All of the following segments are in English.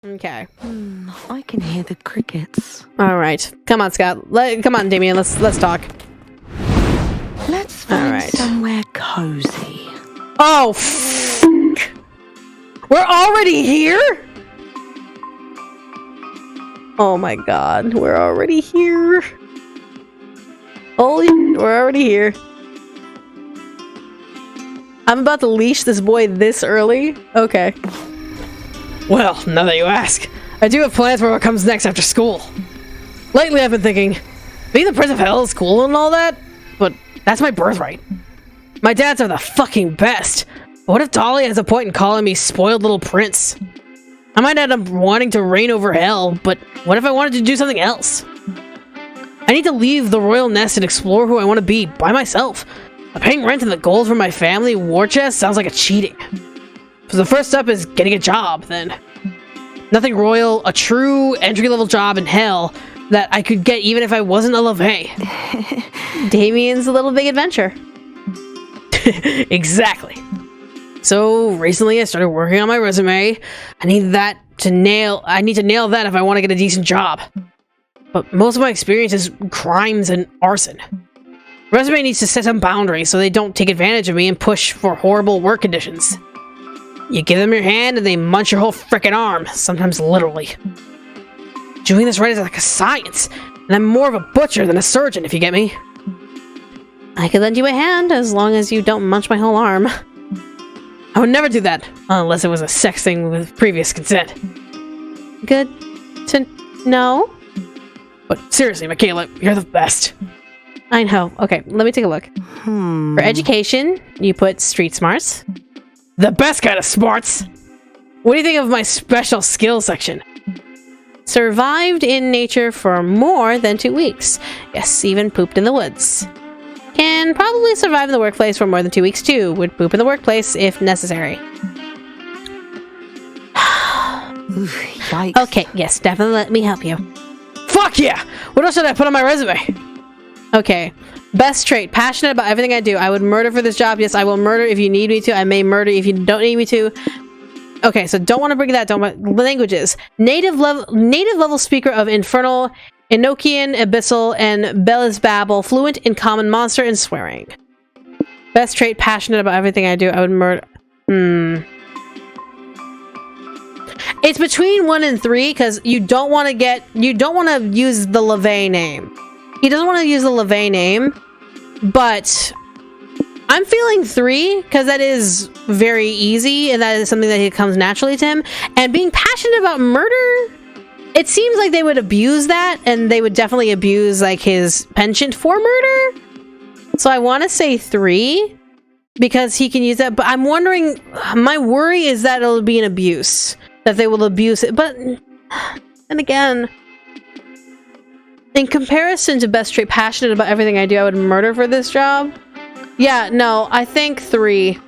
Okay. I can hear the crickets. All right. Come on, Scott. Come on, Damien. Let's talk. Let's find somewhere cozy. Oh, fuck. We're already here? Oh my god, we're already here. Holy, we're already here. I'm about to leash this boy this early? Okay. Well, now that you ask, I do have plans for what comes next after school. Lately I've been thinking, being the Prince of Hell is cool and all that, but that's my birthright. My dads are the fucking best. But what if Dolly has a point in calling me spoiled little prince? I might end up wanting to reign over hell, but what if I wanted to do something else? I need to leave the royal nest and explore who I want to be by myself. Paying rent and the gold from my family war chest sounds like a cheating. So the first step is getting a job, then. Nothing royal, a true entry-level job in hell that I could get even if I wasn't a LeVay. Damien's a little big adventure. Exactly. So recently I started working on my resume. I need to nail that if I want to get a decent job. But most of my experience is crimes and arson. Resume needs to set some boundaries so they don't take advantage of me and push for horrible work conditions. You give them your hand and they munch your whole frickin' arm, sometimes literally. Doing this right is like a science, and I'm more of a butcher than a surgeon, if you get me. I could lend you a hand as long as you don't munch my whole arm. I would never do that, unless it was a sex thing with previous consent. Good to know. But seriously, Michaela, you're the best. I know. Okay, let me take a look. For education, you put street smarts. The best kind of smarts! What do you think of my special skills section? Survived in nature for more than 2 weeks. Yes, even pooped in the woods. Can probably survive in the workplace for more than 2 weeks too. Would poop in the workplace if necessary. Yikes. Okay, yes, definitely let me help you. Fuck yeah! What else should I put on my resume? Okay. Best trait, passionate about everything I do. I would murder for this job. Yes, I will murder if you need me to. I may murder if you don't need me to. Okay, so don't want to bring that. Languages. Native level speaker of Infernal, Enochian, Abyssal, and Bellisbabble. Fluent in Common Monster and swearing. Best trait, passionate about everything I do. I would murder. It's between 1 and 3 because you don't want to use the LeVay name. He doesn't want to use the LeVay name, but I'm feeling 3 because that is very easy and that is something that comes naturally to him. And being passionate about murder, it seems like they would abuse that, and they would definitely abuse like his penchant for murder. So I want to say 3 because he can use that, but I'm wondering, my worry is that it'll be an abuse, that they will abuse it. But and again, in comparison to best trait, passionate about everything I do, I would murder for this job. Yeah, no, I think 3.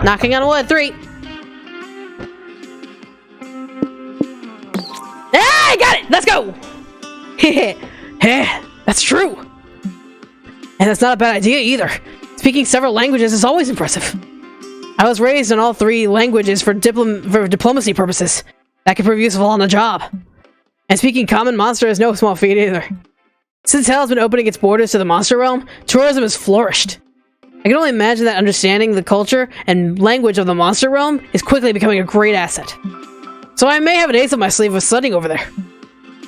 Knocking on wood, 3. I got it! Let's go! That's true. And that's not a bad idea either. Speaking several languages is always impressive. I was raised in all 3 languages for diplomacy purposes. That could prove useful on the job. And speaking Common Monster is no small feat either. Since Hell has been opening its borders to the monster realm, tourism has flourished. I can only imagine that understanding the culture and language of the monster realm is quickly becoming a great asset. So I may have an ace up my sleeve with studying over there.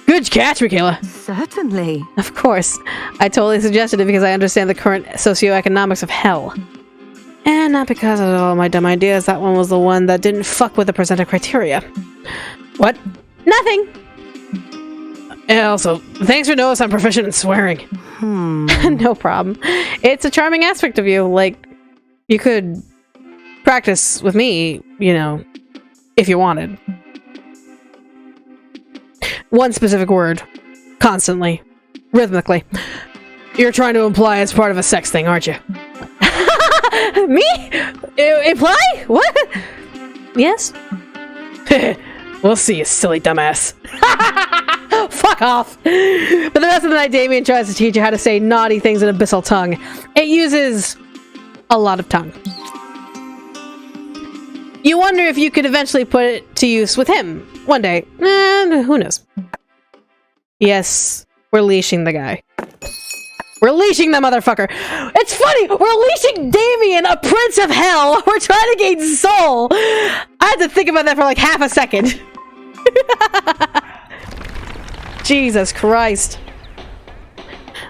Good catch, Michaela. Certainly. Of course. I totally suggested it because I understand the current socioeconomics of Hell. And not because of all my dumb ideas, that one was the one that didn't fuck with the presented criteria. What? Nothing! And also, thanks for notice I'm proficient in swearing. No problem. It's a charming aspect of you. Like, you could practice with me, you know, if you wanted. One specific word. Constantly. Rhythmically. You're trying to imply it's part of a sex thing, aren't you? Me? Imply? What? Yes? We'll see, you silly dumbass. Fuck off! But the rest of the night, Damien tries to teach you how to say naughty things in Abyssal tongue. It uses a lot of tongue. You wonder if you could eventually put it to use with him one day. Who knows? Yes, we're leashing the guy. We're leashing the motherfucker. It's funny. We're leashing Damien, a prince of hell. We're trying to gain soul. I had to think about that for like half a second. Jesus Christ.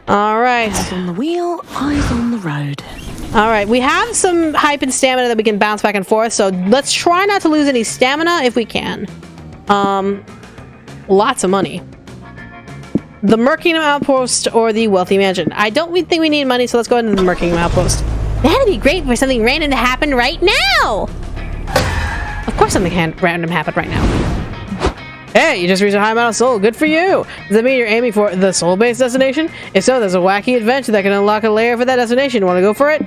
All right. Eyes on the wheel, eyes on the road. All right, we have some hype and stamina that we can bounce back and forth, so let's try not to lose any stamina if we can. Lots of money. The Merkingham Outpost or the Wealthy Mansion. I don't think we need money, so let's go into the Merkingham Outpost. That'd be great for something random to happen right now! Of course something random happened right now. Hey, you just reached a high amount of soul. Good for you. Does that mean you're aiming for the soul-based destination? If so, there's a wacky adventure that can unlock a layer for that destination. Want to go for it?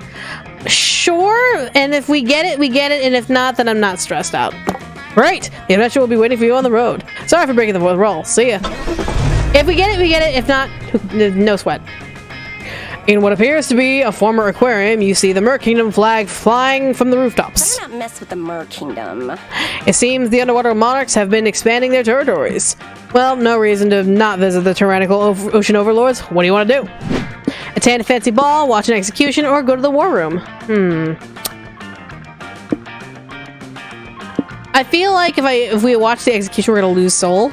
Sure. And if we get it, we get it. And if not, then I'm not stressed out. Great. The adventure will be waiting for you on the road. Sorry for breaking the fourth roll. See ya. If we get it, we get it. If not, no sweat. In what appears to be a former aquarium, you see the Mer Kingdom flag flying from the rooftops. Better not mess with the Mer Kingdom. It seems the underwater monarchs have been expanding their territories. Well, no reason to not visit the tyrannical ocean overlords. What do you want to do? Attend a fancy ball, watch an execution, or go to the war room? I feel like if we watch the execution, we're gonna lose soul.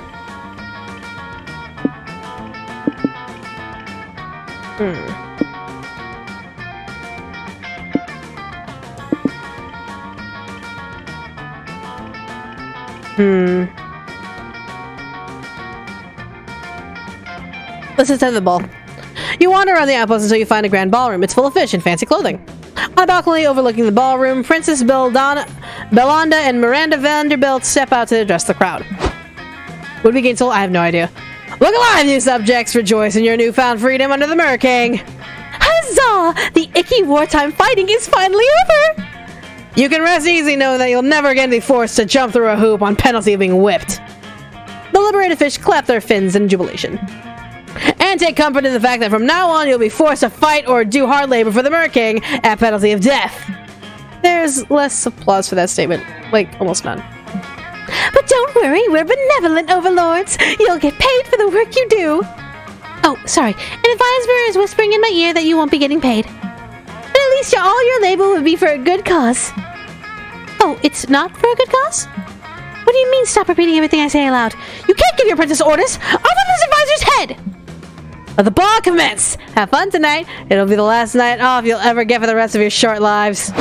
Let's attend the ball. You wander around the outpost until you find a grand ballroom. It's full of fish and fancy clothing. On a balcony overlooking the ballroom, Princess Belanda and Miranda Vanderbilt step out to address the crowd. Would we gain soul? I have no idea. Look alive, new subjects! Rejoice in your newfound freedom under the Mer King! Huzzah! The icky wartime fighting is finally over! You can rest easy knowing that you'll never again be forced to jump through a hoop on penalty of being whipped. The liberated fish clap their fins in jubilation. And take comfort in the fact that from now on you'll be forced to fight or do hard labor for the Mer King at penalty of death. There's less applause for that statement. Like, almost none. But don't worry, we're benevolent overlords. You'll get paid for the work you do. Oh, sorry. An advisor is whispering in my ear that you won't be getting paid. But at least all your labor would be for a good cause. Oh, it's not for a good cause? What do you mean stop repeating everything I say aloud? You can't give your princess orders! Off with this advisor's head! Let the ball commence! Have fun tonight. It'll be the last night off you'll ever get for the rest of your short lives.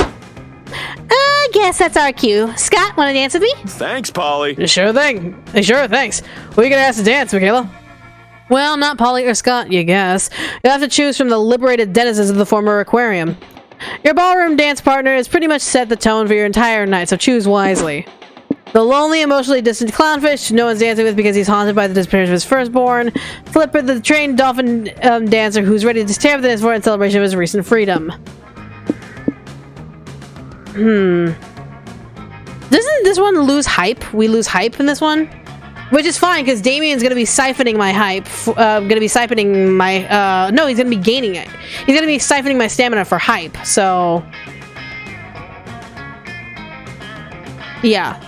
I guess that's our cue. Scott, wanna dance with me? Thanks, Polly. Sure thing. Sure, thanks. Who are you gonna ask to dance, Michaela? Well, not Polly or Scott, you guess. You'll have to choose from the liberated denizens of the former aquarium. Your ballroom dance partner has pretty much set the tone for your entire night, so choose wisely. The lonely, emotionally distant clownfish no one's dancing with because he's haunted by the disappearance of his firstborn. Flipper, the trained dolphin dancer who's ready to tear up the dance floor in celebration of his recent freedom. Doesn't this one lose hype? We lose hype in this one? Which is fine, because Damien's gonna be siphoning my hype. Gonna be siphoning my, no, he's gonna be gaining it. He's gonna be siphoning my stamina for hype, so... Yeah.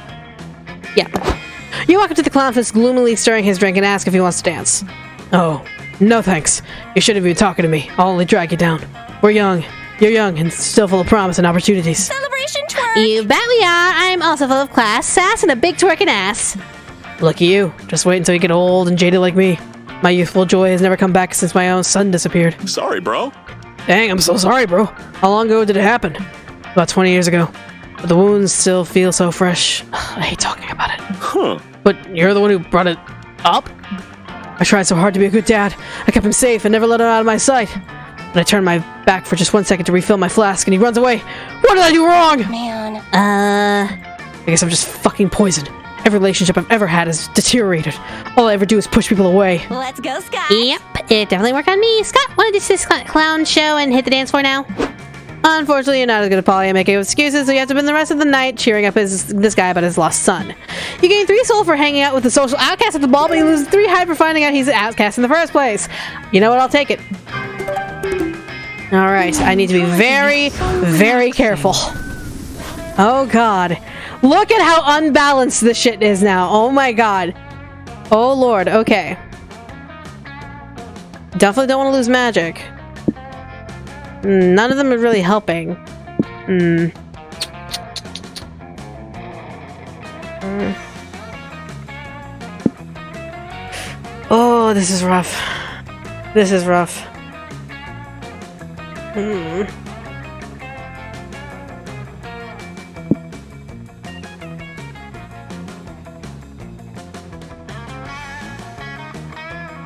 You walk up to the clownfish, gloomily stirring his drink, and ask if he wants to dance. Oh, no thanks. You shouldn't be talking to me. I'll only drag you down. We're young. You're young and still full of promise and opportunities. Celebration twerk! You bet we are. I'm also full of class, sass, and a big twerking ass. Lucky you. Just wait until you get old and jaded like me. My youthful joy has never come back since my own son disappeared. Sorry, bro. Dang, I'm so sorry, bro. How long ago did it happen? About 20 years ago. But the wounds still feel so fresh. I hate talking about it. Huh. But you're the one who brought it up? I tried so hard to be a good dad. I kept him safe and never let him out of my sight. But I turned my back for just 1 second to refill my flask and he runs away. What did I do wrong? Man. I guess I'm just fucking poisoned. Every relationship I've ever had has deteriorated. All I ever do is push people away. Let's go, Scott. Yep, it definitely worked on me. Scott, wanna ditch this clown show and hit the dance floor now? Unfortunately, you're not as good at Polly at making excuses, so you have to spend the rest of the night cheering up this guy about his lost son. You gain 3 soul for hanging out with the social outcast at the ball, but you lose 3 hype for finding out he's an outcast in the first place. You know what? I'll take it. Alright, I need to be very, very careful. Oh god. Look at how unbalanced this shit is now. Oh my god. Oh lord. Okay. Definitely don't want to lose magic. None of them are really helping. Oh, this is rough. This is rough.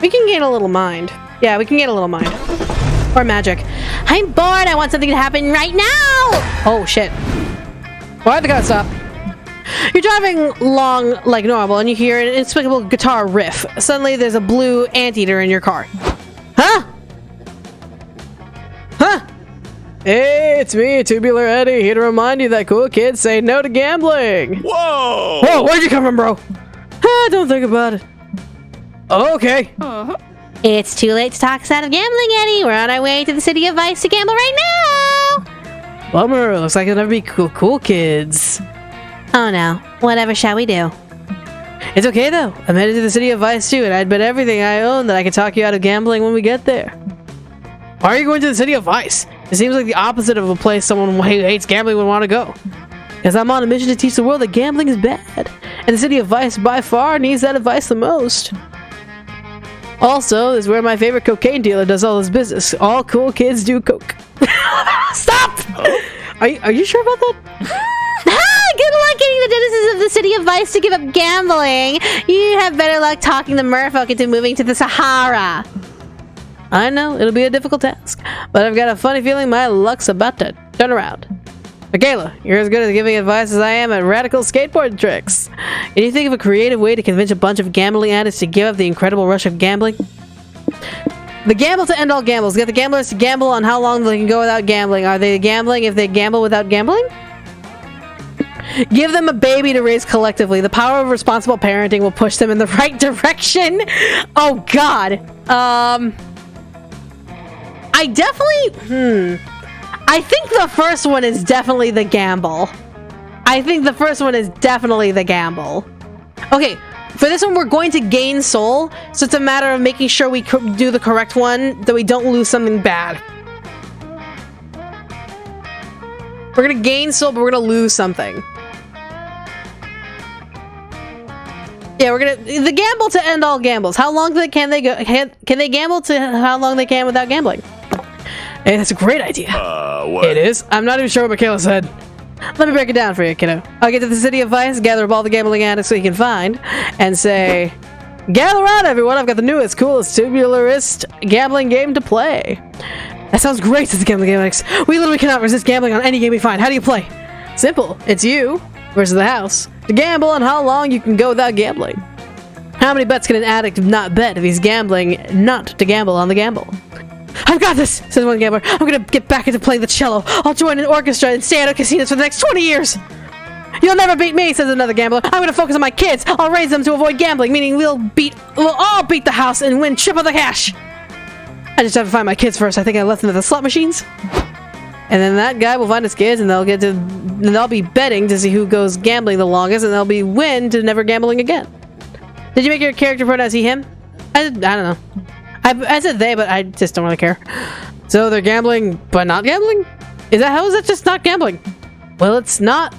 We can gain a little mind. Yeah, we can gain a little mind. Or magic. I'm bored. I want something to happen right now. Oh, shit. Why the gotta stop? You're driving along like normal and you hear an inexplicable guitar riff. Suddenly there's a blue anteater in your car. Huh? Huh? Hey, it's me, Tubular Eddie, here to remind you that cool kids say no to gambling. Whoa! Whoa, where'd you come from, bro? Don't think about it. Okay. It's too late to talk us out of gambling, Eddie. We're on our way to the city of Vice to gamble right now. Bummer. Looks like it'll never be cool kids. Oh no. Whatever shall we do? It's okay though. I'm headed to the city of Vice too, and I'd bet everything I own that I can talk you out of gambling when we get there. Why are you going to the city of Vice? It seems like the opposite of a place someone who hates gambling would want to go. Because I'm on a mission to teach the world that gambling is bad, and the city of Vice by far needs that advice the most. Also, this is where my favorite cocaine dealer does all his business. All cool kids do coke. Stop! Are you sure about that? Good luck getting the denizens of the city of Vice to give up gambling. You have better luck talking the merfolk into moving to the Sahara. I know, it'll be a difficult task, but I've got a funny feeling my luck's about to turn around. Michaela, you're as good at giving advice as I am at radical skateboard tricks. Can you think of a creative way to convince a bunch of gambling addicts to give up the incredible rush of gambling? The gamble to end all gambles. Get the gamblers to gamble on how long they can go without gambling. Are they gambling if they gamble without gambling? Give them a baby to raise collectively. The power of responsible parenting will push them in the right direction. Oh god. I definitely I think the first one is definitely the gamble. Okay, for this one we're going to gain soul, so it's a matter of making sure we do the correct one, that we don't lose something bad. We're gonna gain soul, but we're gonna lose something. Yeah, we're gonna the gamble to end all gambles. How long can they go? Can they gamble to how long they can without gambling? Hey, that's a great idea. What? It is. I'm not even sure what Michaela said. Let me break it down for you, kiddo. I'll get to the city of Vice, gather up all the gambling addicts we can find, and say, gather around, everyone. I've got the newest, coolest, tubularist gambling game to play. That sounds great, says the gambling addicts. We literally cannot resist gambling on any game we find. How do you play? Simple. It's you versus the house to gamble on how long you can go without gambling. How many bets can an addict not bet if he's gambling not to gamble on the gamble? I've got this, says one gambler. I'm gonna get back into playing the cello. I'll join an orchestra and stay out of casinos for the next 20 years. You'll never beat me, says another gambler. I'm gonna focus on my kids. I'll raise them to avoid gambling, meaning we'll all beat the house and win triple the cash. I just have to find my kids first. I think I left them at the slot machines. And then that guy will find his kids and they'll be betting to see who goes gambling the longest, and they'll be win to never gambling again. Did you make your character pronoun he, him? I don't know. I said they, but I just don't really care. So they're gambling, but not gambling? How is that just not gambling? Well, it's not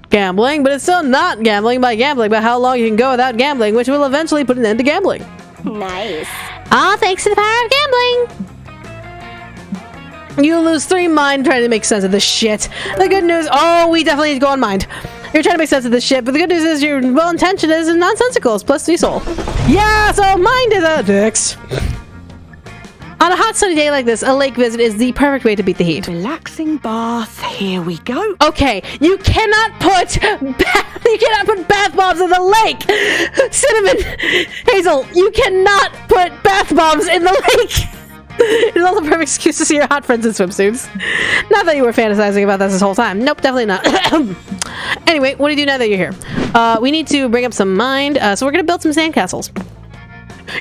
gambling, but it's still not gambling by gambling about how long you can go without gambling, which will eventually put an end to gambling. Nice. All thanks to the power of gambling. You'll lose 3 mind trying to make sense of this shit. The good news, we definitely need to go on mind. You're trying to make sense of this shit, but the good news is your well-intentioned is nonsensical. It's plus 3 soul. Yeah, so mind is a dicks. On a hot sunny day like this, a lake visit is the perfect way to beat the heat. Relaxing bath. Here we go. Okay, you cannot put bath bombs in the lake. Cinnamon, Hazel, you cannot put bath bombs in the lake. It's also a perfect excuse to see your hot friends in swimsuits. Not that you were fantasizing about this whole time. Nope, definitely not. Anyway, what do you do now that you're here? We need to bring up some mind, so we're gonna build some sandcastles.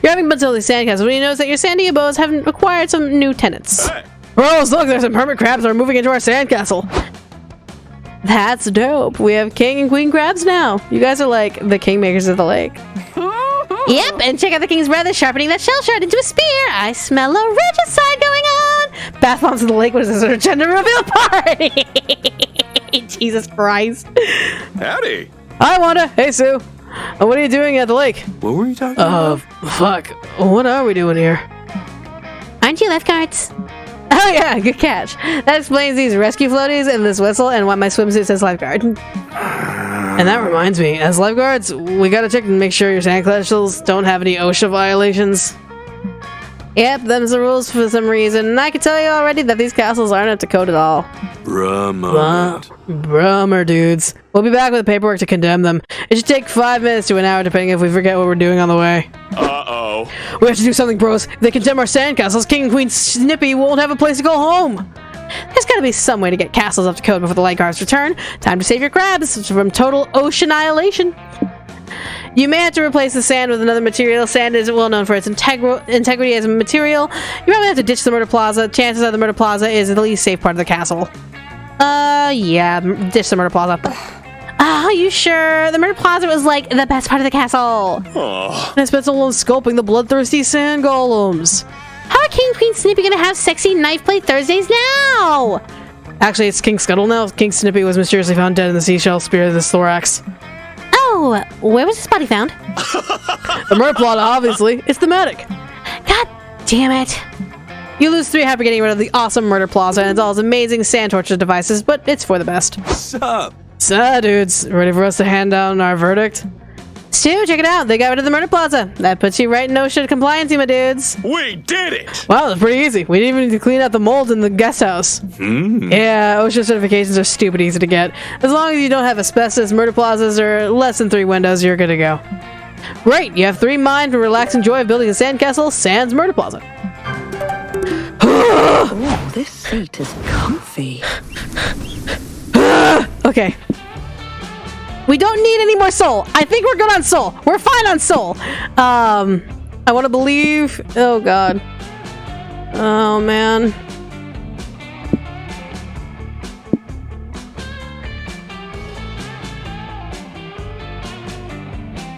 You're having built all these sandcastles when you notice that your sandy abodes have acquired some new tenants. Hey. Bros, look, there's some hermit crabs that are moving into our sandcastle. That's dope. We have king and queen crabs now. You guys are like the kingmakers of the lake. Yep, and check out the king's brother sharpening that shell shard into a spear. I smell a regicide going on. Bath bombs in the lake was a sort of gender reveal party. Jesus Christ. Howdy. Hi, Wanda. Hey, Sue. What are you doing at the lake? What were you talking about? Fuck. What are we doing here? Aren't you lifeguards? Oh yeah, good catch. That explains these rescue floaties and this whistle and why my swimsuit says lifeguard. And that reminds me, as lifeguards, we gotta check and make sure your sandcastles don't have any OSHA violations. Yep, them's the rules for some reason, and I can tell you already that these castles aren't up to code at all. Brummer, dudes. We'll be back with the paperwork to condemn them. It should take 5 minutes to an hour, depending if we forget what we're doing on the way. Uh-oh. We have to do something, bros. If they condemn our sandcastles, King and Queen Snippy won't have a place to go home. There's gotta be some way to get castles up to code before the light guards return. Time to save your crabs from total ocean annihilation. You may have to replace the sand with another material. Sand is well known for its integrity as a material. You probably have to ditch the Murder Plaza. Chances are the Murder Plaza is the least safe part of the castle. Yeah, ditch the Murder Plaza. Ah, you sure? The Murder Plaza was like the best part of the castle. Oh. And I spent so long sculpting the bloodthirsty sand golems. How are King and Queen Snippy gonna have sexy knife play Thursdays now? Actually, it's King Scuttle now. King Snippy was mysteriously found dead in the seashell spear of the thorax. Oh, where was his body found? The Murder Plaza, obviously. It's thematic. God damn it. You lose 3 after getting rid of the awesome Murder Plaza and its all its amazing sand torture devices, but it's for the best. Sup? So, dudes, ready for us to hand down our verdict? Stu, check it out. They got rid of the Murder Plaza. That puts you right in OSHA compliance, my dudes. We did it! Wow, that's pretty easy. We didn't even need to clean out the mold in the guest house. Yeah, OSHA certifications are stupid easy to get. As long as you don't have asbestos, Murder Plazas, or less than 3 windows, you're good to go. Great, you have 3 mind for relaxing joy of building a sandcastle, sans Murder Plaza. Oh, this seat is comfy. Okay. We don't need any more soul. I think we're good on soul. We're fine on soul. I want to believe. Oh god. Oh man.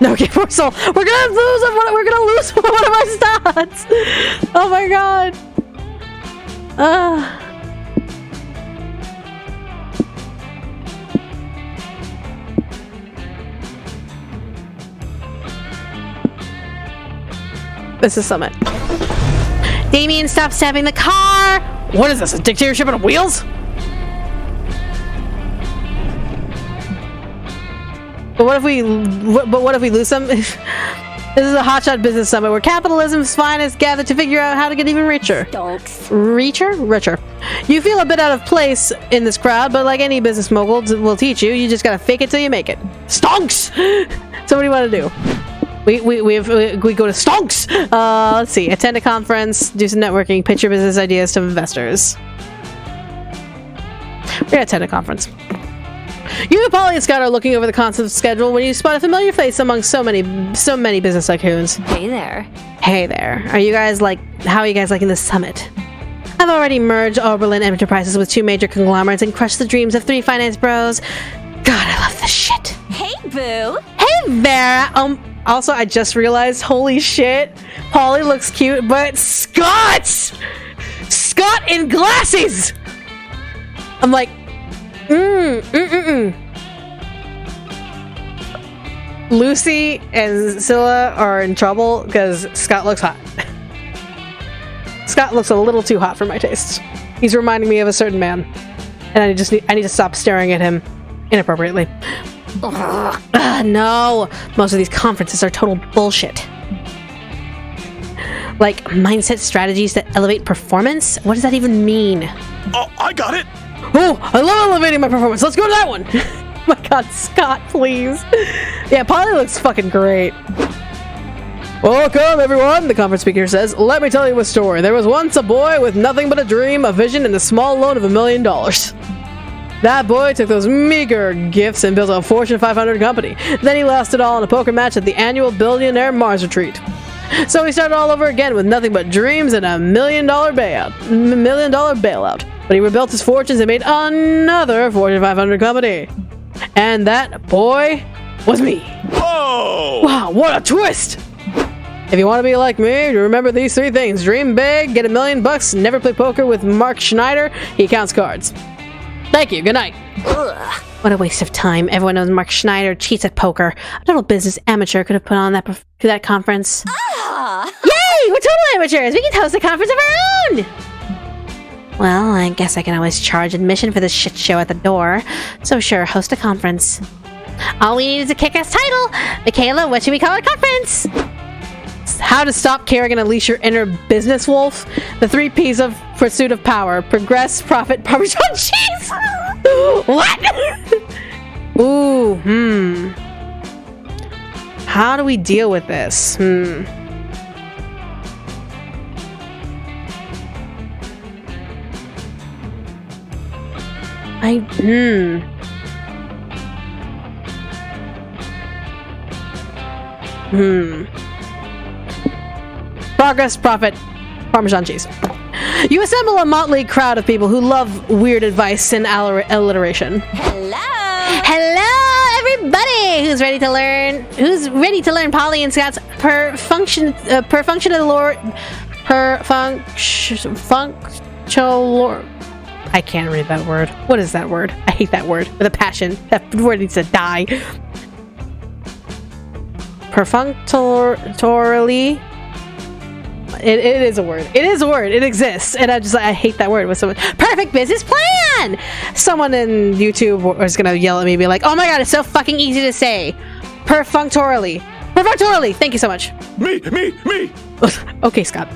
No, okay, more soul. We're gonna lose. We're gonna lose one of our stats. Oh my god. This is Summit. Damien, stop stabbing the car! What is this, a dictatorship on wheels? But what if we lose some? This is a hotshot business summit where capitalism's finest gather to figure out how to get even richer. Stonks. Richer. You feel a bit out of place in this crowd, but like any business mogul will teach you, you just gotta fake it till you make it. Stonks! So what do you want to do? We go to stonks. Let's see. Attend a conference, do some networking, pitch your business ideas to investors. We're gonna attend a conference. You, Polly, and Scott are looking over the conference schedule when you spot a familiar face among so many business tycoons. Hey there. Hey there. How are you guys liking this summit? I've already merged Oberlin Enterprises with 2 major conglomerates and crushed the dreams of 3 finance bros. God, I love this shit. Hey, boo. Hey, Vera. Also, I just realized, holy shit, Polly looks cute, but Scott in glasses! I'm like, Lucy and Scylla are in trouble because Scott looks hot. Scott looks a little too hot for my tastes. He's reminding me of a certain man, and I need to stop staring at him inappropriately. No, most of these conferences are total bullshit. Like mindset strategies that elevate performance? What does that even mean? Oh, I got it! Oh, I love elevating my performance. Let's go to that one. Oh my god, Scott, please. Yeah, Polly looks fucking great. Welcome, everyone, the conference speaker says. Let me tell you a story. There was once a boy with nothing but a dream, a vision, and a small loan of $1 million. That boy took those meager gifts and built a Fortune 500 company. Then he lost it all in a poker match at the annual Billionaire Mars Retreat. So he started all over again with nothing but dreams and $1 million bailout. but he rebuilt his fortunes and made another Fortune 500 company. And that boy was me. Oh! Wow, what a twist! If you want to be like me, remember these 3 things. Dream big, get $1 million, never play poker with Mark Schneider, he counts cards. Thank you, good night. Ugh. What a waste of time. Everyone knows Mark Schneider cheats at poker. A little business amateur could have put on that conference. Yay! We're total amateurs! We can host a conference of our own! Well, I guess I can always charge admission for this shit show at the door. So sure, host a conference. All we need is a kick-ass title. Michaela, what should we call our conference? How to stop caring and unleash your inner business wolf. The 3 P's of pursuit of power. Progress, profit, Parmesan cheese! What? Ooh, How do we deal with this? Progress, profit, Parmesan cheese. You assemble a motley crowd of people who love weird advice and alliteration. Hello, everybody! Who's ready to learn? Who's ready to learn Polly and Scott's functional I can't read that word. What is that word? I hate that word with a passion. That word needs to die. Perfunctorily. It is a word. It is a word. It exists. And I hate that word with someone. Perfect business plan! Someone in YouTube is gonna yell at me and be like, oh my god, it's so fucking easy to say. Perfunctorily. Perfunctorily! Thank you so much. Me! Okay, Scott.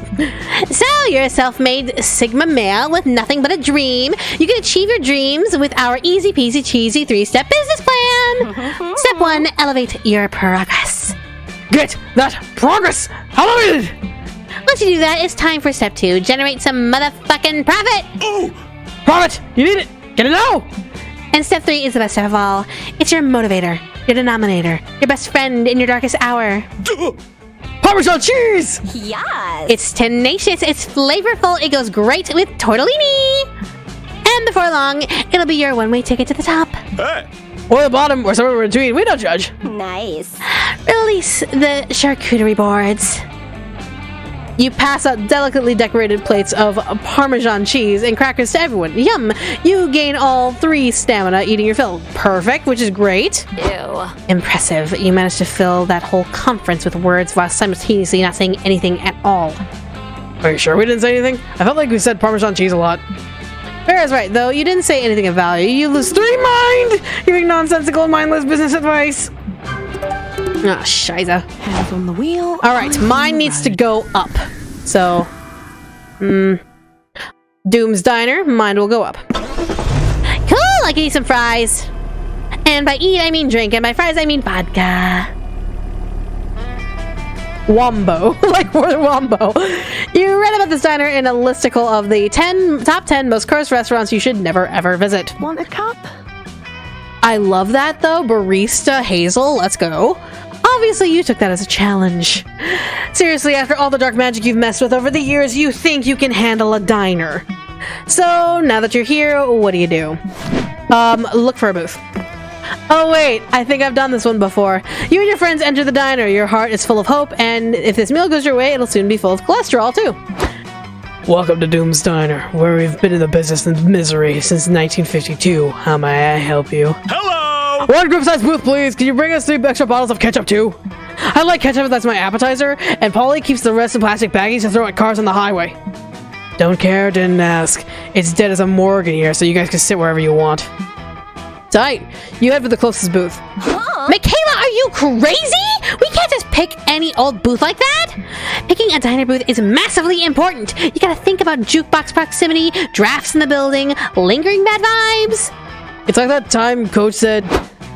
So, you're a self-made Sigma male with nothing but a dream. You can achieve your dreams with our easy peasy cheesy 3-step business plan. Step 1, elevate your progress. Get that progress elevated! Once you do that, it's time for step 2. Generate some motherfucking profit! Oh! Profit! You need it! Get it now! And step 3 is the best step of all. It's your motivator, your denominator, your best friend in your darkest hour. Parmesan cheese! Yes. It's tenacious, it's flavorful, it goes great with tortellini! And before long, it'll be your one-way ticket to the top. Hey! Or the bottom, or somewhere in between. We don't judge. Nice. Release the charcuterie boards. You pass out delicately decorated plates of Parmesan cheese and crackers to everyone. Yum! You gain all 3 stamina eating your fill. Perfect, which is great. Ew. Impressive. You managed to fill that whole conference with words while simultaneously not saying anything at all. Are you sure we didn't say anything? I felt like we said Parmesan cheese a lot. Farrah's right, though. You didn't say anything of value. You lose 3 mind! Giving nonsensical and mindless business advice. Ah, shiza. Hands on the wheel. Alright, mine needs to go up. So, Doom's Diner, mine will go up. Cool! I can eat some fries. And by eat, I mean drink. And by fries, I mean vodka. Wombo. Like we're Wombo. You read about this diner in a listicle of the top 10 most cursed restaurants you should never ever visit. Want a cup? I love that though. Barista Hazel, let's go. Obviously, you took that as a challenge. Seriously, after all the dark magic you've messed with over the years, you think you can handle a diner. So, now that you're here, what do you do? Look for a booth. Oh wait, I think I've done this one before. You and your friends enter the diner, your heart is full of hope, and if this meal goes your way, it'll soon be full of cholesterol too. Welcome to Doom's Diner, where we've been in the business of misery since 1952. How may I help you? Hello! 1 group size booth, please. Can you bring us 3 extra bottles of ketchup too? I like ketchup, that's my appetizer, and Polly keeps the rest in plastic baggies to throw at cars on the highway. Don't care, didn't ask. It's dead as a morgue in here, so you guys can sit wherever you want. Tight. You head for the closest booth. Huh? Michaela, are you crazy? We can't just pick any old booth like that. Picking a diner booth is massively important. You gotta think about jukebox proximity, drafts in the building, lingering bad vibes. It's like that time Coach said,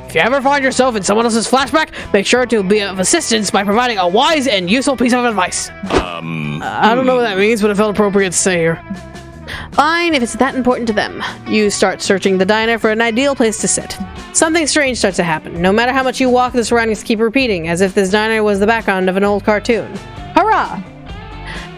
if you ever find yourself in someone else's flashback, make sure to be of assistance by providing a wise and useful piece of advice. I don't know what that means, but it felt appropriate to say here. Fine, if it's that important to them. You start searching the diner for an ideal place to sit. Something strange starts to happen. No matter how much you walk, the surroundings keep repeating, as if this diner was the background of an old cartoon. Hurrah!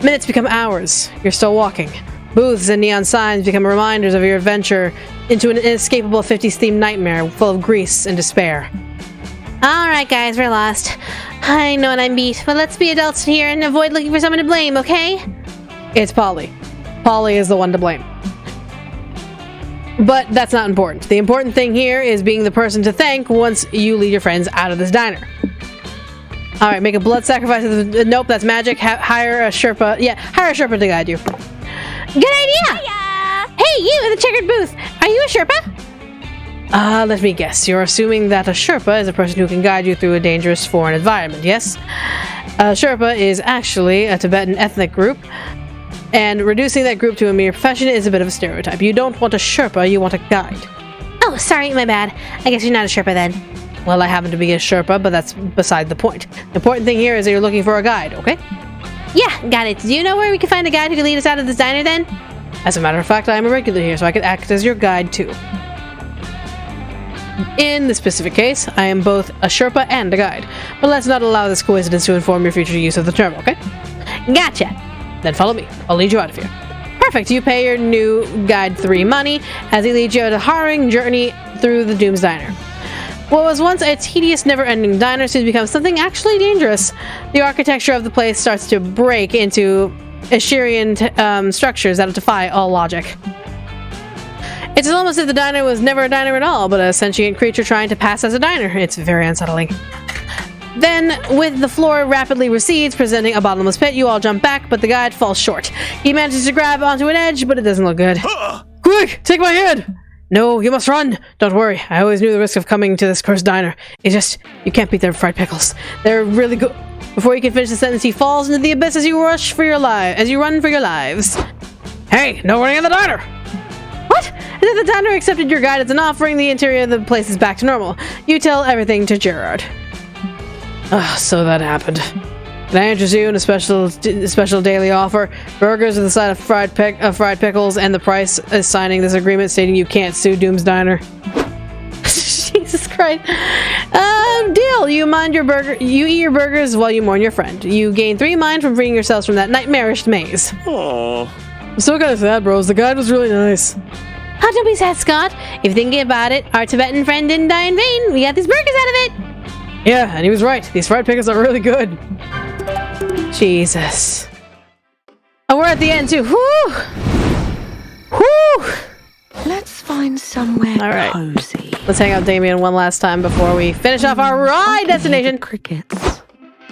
Minutes become hours. You're still walking. Booths and neon signs become reminders of your adventure into an inescapable 50s-themed nightmare full of grease and despair. Alright guys, we're lost. I know what I'm beat, but let's be adults here and avoid looking for someone to blame, okay? It's Polly. Polly is the one to blame. But that's not important. The important thing here is being the person to thank once you lead your friends out of this diner. Alright, make a blood sacrifice. Nope, that's magic. Hire a Sherpa. Yeah, hire a Sherpa to guide you. Good idea! Hiya! Hey, you in the checkered booth! Are you a Sherpa? Let me guess. You're assuming that a Sherpa is a person who can guide you through a dangerous foreign environment, yes? A Sherpa is actually a Tibetan ethnic group, and reducing that group to a mere profession is a bit of a stereotype. You don't want a Sherpa, you want a guide. Oh, sorry, my bad. I guess you're not a Sherpa then. Well, I happen to be a Sherpa, but that's beside the point. The important thing here is that you're looking for a guide, okay? Yeah, got it. Do you know where we can find a guide who can lead us out of this diner then? As a matter of fact, I am a regular here, so I can act as your guide too. In this specific case, I am both a Sherpa and a guide. But let's not allow this coincidence to inform your future use of the term, okay? Gotcha. Then follow me. I'll lead you out of here. Perfect. You pay your new guide 3 money as he leads you on a harrowing journey through the Doom's Diner. What was once a tedious, never-ending diner soon becomes something actually dangerous. The architecture of the place starts to break into Assyrian structures that defy all logic. It's almost as if the diner was never a diner at all, but a sentient creature trying to pass as a diner. It's very unsettling. Then, with the floor rapidly recedes, presenting a bottomless pit, you all jump back, but the guide falls short. He manages to grab onto an edge, but it doesn't look good. Quick! Take my hand! No, you must run! Don't worry, I always knew the risk of coming to this cursed diner. It's just, you can't beat their fried pickles. They're really good. Before you can finish the sentence, he falls into the abyss as you run for your lives. Hey, no running in the diner! What? As if the diner accepted your guide as an offering, the interior of the place is back to normal. You tell everything to Gerard. So that happened. Can I interest you in a special daily offer? Burgers with a side of fried pickles, and the price is signing this agreement stating you can't sue Doom's Diner. Jesus Christ. Deal. You eat your burgers while you mourn your friend. You gain 3 mind from freeing yourselves from that nightmarish maze. Aww. I'm still kind of sad, bros. The guide was really nice. Oh, don't be sad, Scott. If you're thinking about it, our Tibetan friend didn't die in vain. We got these burgers out of it. Yeah, and he was right. These fried pickles are really good. Jesus. And we're at the end, too. Whew! Whew! Let's find somewhere All right. cozy. Let's hang out with Damien one last time before we finish off our ride destination. Crickets.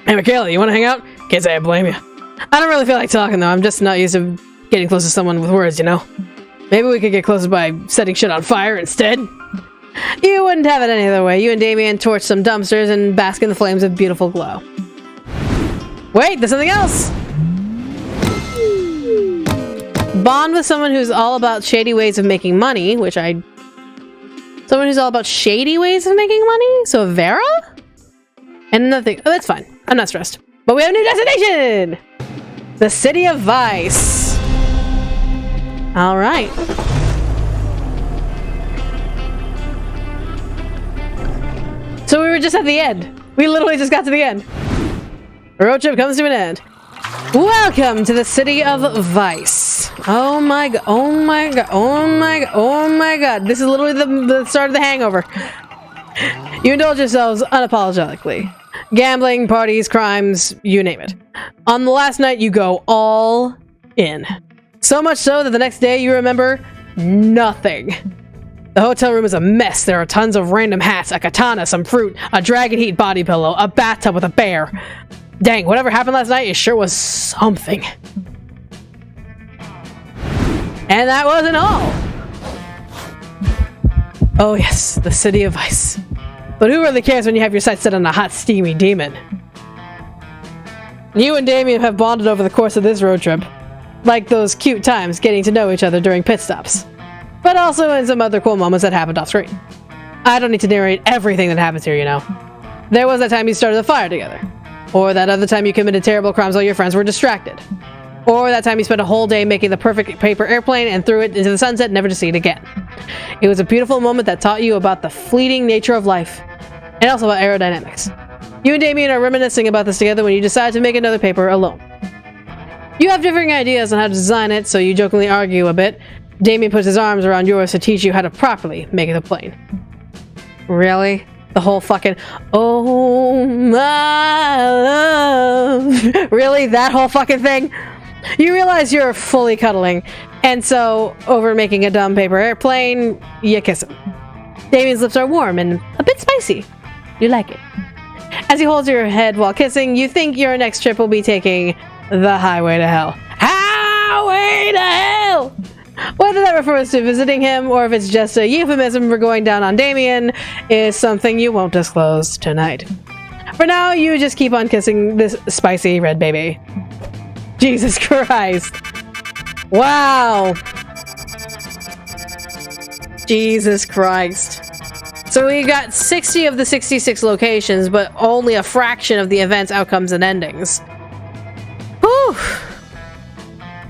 Hey, Michaela, you want to hang out? Can't say I blame you. I don't really feel like talking, though. I'm just not used to getting close to someone with words, you know? Maybe we could get closer by setting shit on fire instead. You wouldn't have it any other way. You and Damien torch some dumpsters and bask in the flames of beautiful glow. Wait, there's something else! Bond with someone who's all about shady ways of making money, Someone who's all about shady ways of making money? So Vera? And nothing. Oh, that's fine. I'm not stressed. But we have a new destination! The City of Vice. Alright. So we were just at the end. We literally just got to the end. The road trip comes to an end. Welcome to the City of Vice. Oh my god, oh my god, oh my god, oh my god. This is literally the start of the Hangover. You indulge yourselves unapologetically. Gambling, parties, crimes, you name it. On the last night, you go all in. So much so that the next day you remember nothing. The hotel room is a mess. There are tons of random hats, a katana, some fruit, a dragon heat body pillow, a bathtub with a bear. Dang, whatever happened last night, it sure was something. And that wasn't all. Oh yes, the City of Ice. But who really cares when you have your sights set on a hot, steamy demon? You and Damien have bonded over the course of this road trip. Like those cute times getting to know each other during pit stops. But also in some other cool moments that happened off screen. I don't need to narrate everything that happens here, you know. There was that time you started a fire together. Or that other time you committed terrible crimes while your friends were distracted. Or that time you spent a whole day making the perfect paper airplane and threw it into the sunset, never to see it again. It was a beautiful moment that taught you about the fleeting nature of life. And also about aerodynamics. You and Damien are reminiscing about this together when you decide to make another paper alone. You have differing ideas on how to design it, so you jokingly argue a bit. Damien puts his arms around yours to teach you how to properly make it a plane. Really? The whole fucking, oh my love. Really? That whole fucking thing? You realize you're fully cuddling, and so, over making a dumb paper airplane, you kiss him. Damien's lips are warm and a bit spicy. You like it. As he holds your head while kissing, you think your next trip will be taking the highway to hell. Highway to hell! Whether that refers to visiting him or if it's just a euphemism for going down on Damien is something you won't disclose tonight. For now, you just keep on kissing this spicy red baby. Jesus Christ. Wow. Jesus Christ. So we got 60 of the 66 locations, but only a fraction of the events, outcomes, and endings. Whew.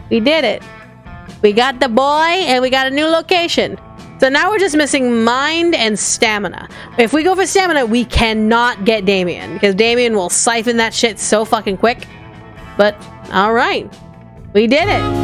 We did it. We got the boy, and we got a new location. So now we're just missing mind and stamina. If we go for stamina, we cannot get Damien, because Damien will siphon that shit so fucking quick. But, alright. We did it.